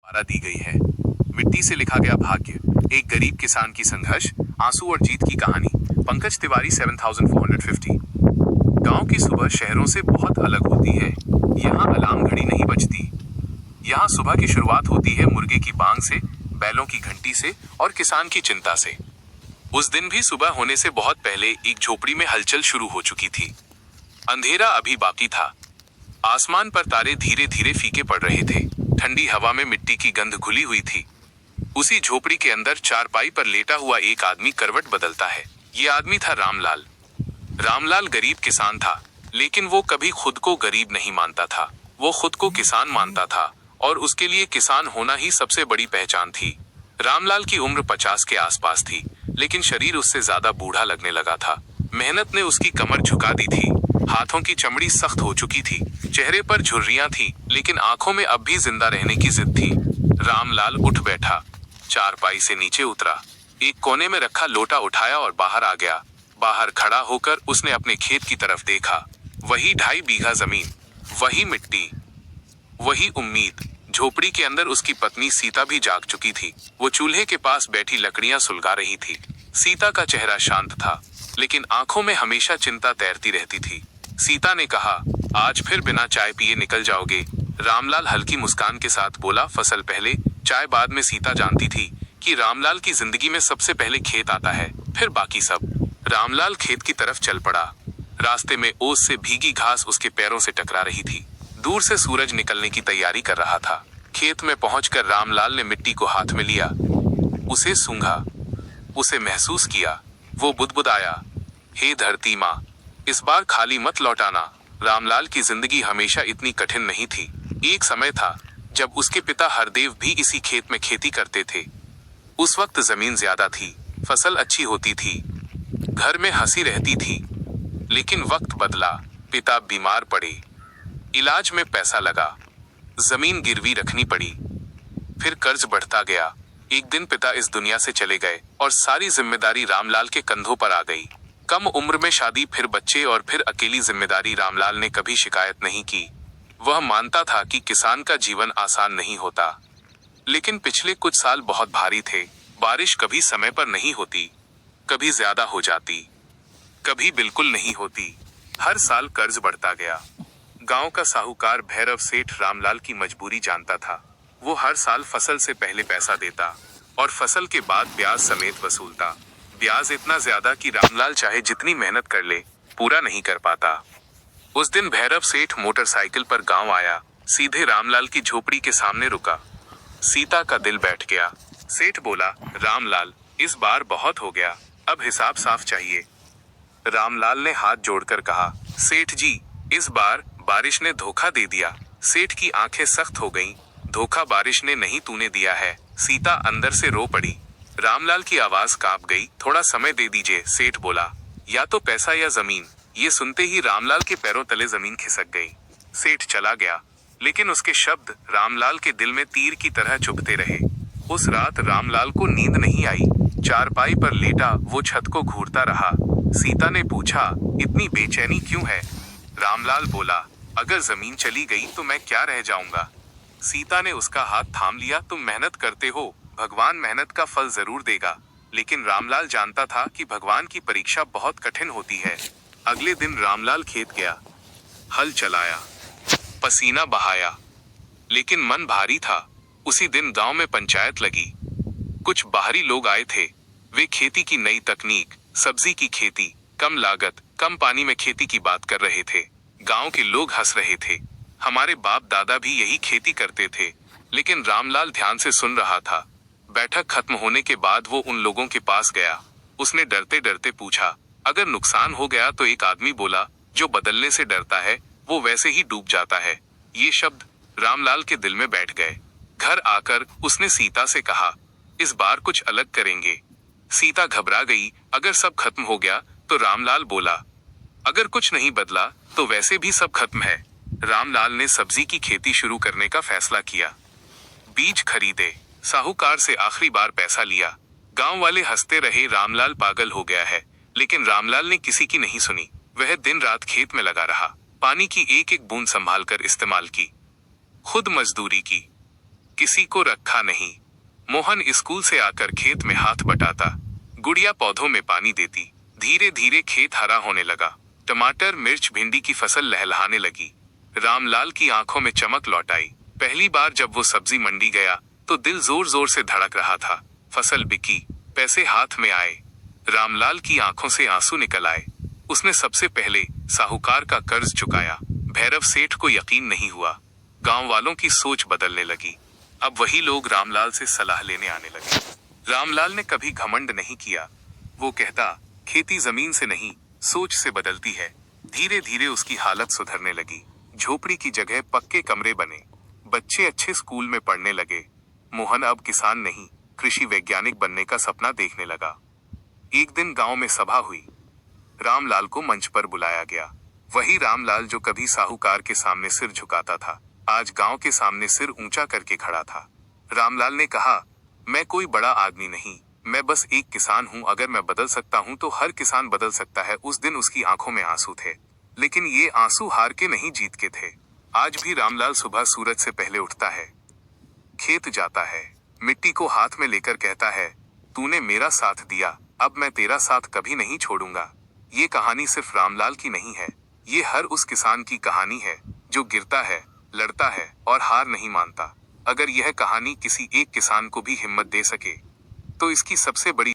द्वारा दी गई है। मिट्टी से लिखा गया भाग्य, एक गरीब किसान की संघर्ष, आंसू और जीत की कहानी। पंकज तिवारी 7450। गांव की सुबह शहरों से बहुत अलग होती है। यहाँ अलार्म घड़ी नहीं बजती। यहाँ सुबह की शुरुआत होती है मुर्गे की बांग से, बैलों की घंटी से और किसान की चिंता से। उस दिन भी सुबह होने से बहुत पहले एक झोपड़ी में हलचल शुरू हो चुकी थी। अंधेरा अभी बाकी था। आसमान पर तारे धीरे धीरे फीके पड़ रहे थे। ठंडी हवा में मिट्टी की गंध घुली हुई थी। उसी झोपड़ी के अंदर चारपाई पर लेटा हुआ एक आदमी करवट बदलता है। ये आदमी था रामलाल। रामलाल गरीब किसान था, लेकिन वो कभी खुद को गरीब नहीं मानता था। वो खुद को किसान मानता था और उसके लिए किसान होना ही सबसे बड़ी पहचान थी। रामलाल की उम्र 50 के आसपास थी, लेकिन शरीर उससे ज्यादा बूढ़ा लगने लगा था। मेहनत ने उसकी कमर झुका दी थी। हाथों की चमड़ी सख्त हो चुकी थी। चेहरे पर झुर्रियां थी, लेकिन आंखों में अब भी जिंदा रहने की जिद थी। रामलाल उठ बैठा, चारपाई से नीचे उतरा, एक कोने में रखा लोटा उठाया और बाहर आ गया। बाहर खड़ा होकर उसने अपने खेत की तरफ देखा। वही 2.5 बीघा जमीन, वही मिट्टी, वही उम्मीद। झोपड़ी के अंदर उसकी पत्नी सीता भी जाग चुकी थी। वो चूल्हे के पास बैठी लकड़ियां सुलगा रही थी। सीता का चेहरा शांत था, लेकिन आंखों में हमेशा चिंता तैरती रहती थी। सीता ने कहा, आज फिर बिना चाय पिए निकल जाओगे? रामलाल हल्की मुस्कान के साथ बोला, फसल पहले चाय बाद में। सीता जानती थी कि रामलाल की जिंदगी में सबसे पहले खेत आता है, फिर बाकी सब। रामलाल खेत की तरफ चल पड़ा। रास्ते में ओस से भीगी घास उसके पैरों से टकरा रही थी। दूर से सूरज निकलने की तैयारी कर रहा था। खेत में पहुंचकर रामलाल ने मिट्टी को हाथ में लिया, उसे सूंघा, उसे महसूस किया। वो बुदबुदाया, हे धरती माँ, इस बार खाली मत लौटाना। रामलाल की जिंदगी हमेशा इतनी कठिन नहीं थी। एक समय था जब उसके पिता हरदेव भी इसी खेत में खेती करते थे। उस वक्त जमीन ज्यादा थी, फसल अच्छी होती थी, घर में हंसी रहती थी। लेकिन वक्त बदला, पिता बीमार पड़े, इलाज में पैसा लगा, जमीन गिरवी रखनी पड़ी, फिर कर्ज बढ़ता गया। एक दिन पिता इस दुनिया से चले गए और सारी जिम्मेदारी रामलाल के कंधों पर आ गई। कम उम्र में शादी, फिर बच्चे और फिर अकेली जिम्मेदारी। रामलाल ने कभी शिकायत नहीं की। वह मानता था कि किसान का जीवन आसान नहीं होता। लेकिन पिछले कुछ साल बहुत भारी थे। बारिश कभी समय पर नहीं होती, कभी ज्यादा हो जाती, कभी बिल्कुल नहीं होती। हर साल कर्ज बढ़ता गया। गांव का साहूकार भैरव सेठ रामलाल की मजबूरी जानता था। वो हर साल फसल से पहले पैसा देता और फसल के बाद ब्याज समेत वसूलता। ब्याज इतना ज्यादा कि रामलाल चाहे जितनी मेहनत कर ले, पूरा नहीं कर पाता। उस दिन भैरव सेठ मोटरसाइकिल पर गांव आया, सीधे रामलाल की झोपड़ी के सामने रुका। सीता का दिल बैठ गया। सेठ बोला, रामलाल, इस बार बहुत हो गया, अब हिसाब साफ चाहिए। रामलाल ने हाथ जोड़कर कहा, सेठ जी, इस बार बारिश ने धोखा दे दिया। सेठ की आंखें सख्त हो गईं। धोखा बारिश ने नहीं, तूने दिया है। सीता अंदर से रो पड़ी। रामलाल की आवाज कांप गई। थोड़ा समय दे दीजिए, सेठ बोला, या तो पैसा या जमीन। ये सुनते ही रामलाल के पैरों तले जमीन खिसक गई। सेठ चला गया, लेकिन उसके शब्द रामलाल के दिल में तीर की तरह चुभते रहे। उस रात रामलाल को नींद नहीं आई। चारपाई पर लेटा वो छत को घूरता रहा। सीता ने पूछा, इतनी बेचैनी क्यों है? रामलाल बोला, अगर जमीन चली गई तो मैं क्या रह जाऊंगा? सीता ने उसका हाथ थाम लिया, तुम मेहनत करते हो, भगवान मेहनत का फल जरूर देगा। लेकिन रामलाल जानता था कि भगवान की परीक्षा बहुत कठिन होती है। अगले दिन रामलाल खेत गया, हल चलाया, पसीना बहाया, लेकिन मन भारी था। उसी दिन गांव में पंचायत लगी। कुछ बाहरी लोग आए थे। वे खेती की नई तकनीक, सब्जी की खेती, कम लागत, कम पानी में खेती की बात कर रहे थे। गांव के लोग हंस रहे थे। हमारे बाप दादा भी यही खेती करते थे। लेकिन रामलाल ध्यान से सुन रहा था। बैठक खत्म होने के बाद वो उन लोगों के पास गया। उसने डरते डरते पूछा, अगर नुकसान हो गया तो? एक आदमी बोला, जो बदलने से डरता है वो वैसे ही डूब जाता है। ये शब्द रामलाल के दिल में बैठ गए। घर आकर उसने सीता से कहा, इस बार कुछ अलग करेंगे। सीता घबरा गई। अगर सब खत्म हो गया तो? रामलाल बोला, अगर कुछ नहीं बदला तो वैसे भी सब खत्म है। रामलाल ने सब्जी की खेती शुरू करने का फैसला किया। बीज खरीदे, साहूकार से आखिरी बार पैसा लिया। गांव वाले हंसते रहे, रामलाल पागल हो गया है। लेकिन रामलाल ने किसी की नहीं सुनी। वह दिन रात खेत में लगा रहा। पानी की एक एक बूंद संभाल कर इस्तेमाल की। खुद मजदूरी की, किसी को रखा नहीं। मोहन स्कूल से आकर खेत में हाथ बटाता, गुड़िया पौधों में पानी देती। धीरे धीरे खेत हरा होने लगा। टमाटर, मिर्च, भिंडी की फसल लहलहाने लगी। रामलाल की आंखों में चमक लौट आई। पहली बार जब वो सब्जी मंडी गया तो दिल जोर जोर से धड़क रहा था। फसल बिकी, पैसे हाथ में आए। रामलाल की आंखों से आंसू निकल आए। उसने सबसे पहले साहूकार का कर्ज चुकाया। भैरव सेठ को यकीन नहीं हुआ। गांव वालों की सोच बदलने लगी। अब वही लोग रामलाल से सलाह लेने आने लगे। रामलाल ने कभी घमंड नहीं किया। वो कहता, खेती जमीन से नहीं, सोच से बदलती है। धीरे धीरे उसकी हालत सुधरने लगी। झोपड़ी की जगह पक्के कमरे बने। बच्चे अच्छे स्कूल में पढ़ने लगे। मोहन अब किसान नहीं, कृषि वैज्ञानिक बनने का सपना देखने लगा। एक दिन गांव में सभा हुई। रामलाल को मंच पर बुलाया गया। वही रामलाल जो कभी साहूकार के सामने सिर झुकाता था, आज गांव के सामने सिर ऊंचा करके खड़ा था। रामलाल ने कहा, मैं कोई बड़ा आदमी नहीं, मैं बस एक किसान हूं। अगर मैं बदल सकता हूं तो हर किसान बदल सकता है। उस दिन उसकी आंखों में आंसू थे, लेकिन ये आंसू हार के नहीं, जीत के थे। आज भी रामलाल सुबह सूरज से पहले उठता है, खेत जाता है, मिट्टी को हाथ में लेकर कहता है, तूने मेरा साथ दिया, अब मैं तेरा साथ कभी नहीं छोड़ूंगा। ये कहानी सिर्फ रामलाल की नहीं है, ये हर उस किसान की कहानी है जो गिरता है, लड़ता है और हार नहीं मानता। अगर यह कहानी किसी एक किसान को भी हिम्मत दे सके तो इसकी सबसे बड़ी